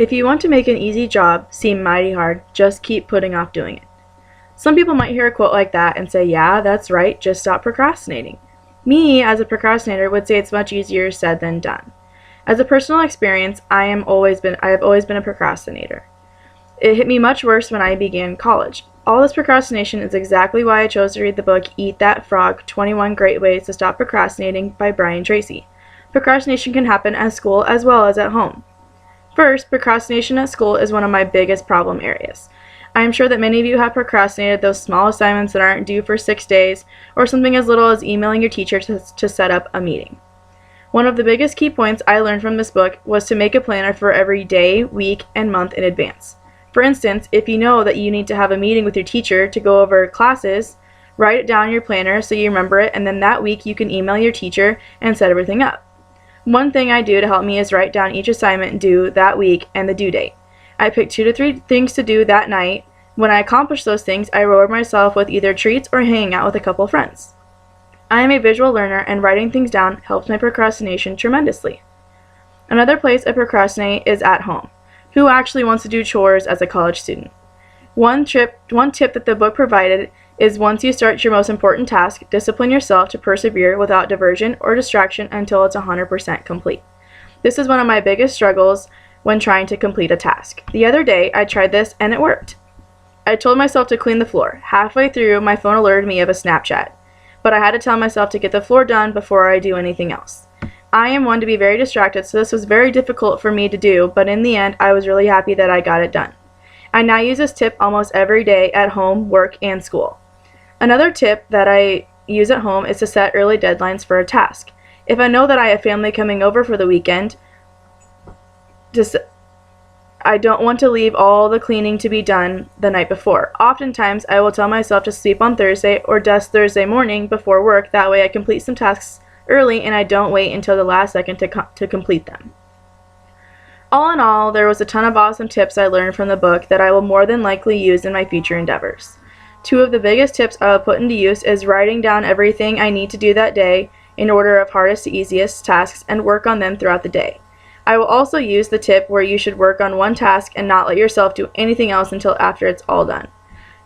If you want to make an easy job seem mighty hard, just keep putting off doing it. Some people might hear a quote like that and say, yeah, that's right, just stop procrastinating. Me, as a procrastinator, would say it's much easier said than done. As a personal experience, I have always been a procrastinator. It hit me much worse when I began college. All this procrastination is exactly why I chose to read the book Eat That Frog, 21 Great Ways to Stop Procrastinating by Brian Tracy. Procrastination can happen at school as well as at home. First, procrastination at school is one of my biggest problem areas. I am sure that many of you have procrastinated those small assignments that aren't due for 6 days, or something as little as emailing your teacher to set up a meeting. One of the biggest key points I learned from this book was to make a planner for every day, week, and month in advance. For instance, if you know that you need to have a meeting with your teacher to go over classes, write it down in your planner so you remember it, and then that week you can email your teacher and set everything up. One thing I do to help me is write down each assignment due that week and the due date. I pick 2 to 3 things to do that night. When I accomplish those things, I reward myself with either treats or hanging out with a couple friends. I am a visual learner, and writing things down helps my procrastination tremendously. Another place I procrastinate is at home. Who actually wants to do chores as a college student? One tip that the book provided is once you start your most important task, discipline yourself to persevere without diversion or distraction until it's 100% complete. This is one of my biggest struggles when trying to complete a task. The other day, I tried this and it worked. I told myself to clean the floor. Halfway through, my phone alerted me of a Snapchat, but I had to tell myself to get the floor done before I do anything else. I am one to be very distracted, so this was very difficult for me to do, but in the end, I was really happy that I got it done. I now use this tip almost every day at home, work, and school. Another tip that I use at home is to set early deadlines for a task. If I know that I have family coming over for the weekend, I don't want to leave all the cleaning to be done the night before. Oftentimes, I will tell myself to sleep on Thursday or dust Thursday morning before work. That way I complete some tasks early and I don't wait until the last second to complete them. All in all, there was a ton of awesome tips I learned from the book that I will more than likely use in my future endeavors. 2 of the biggest tips I will put into use is writing down everything I need to do that day in order of hardest to easiest tasks and work on them throughout the day. I will also use the tip where you should work on one task and not let yourself do anything else until after it's all done.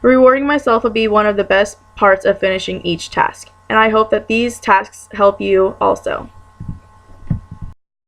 Rewarding myself will be one of the best parts of finishing each task, and I hope that these tasks help you also.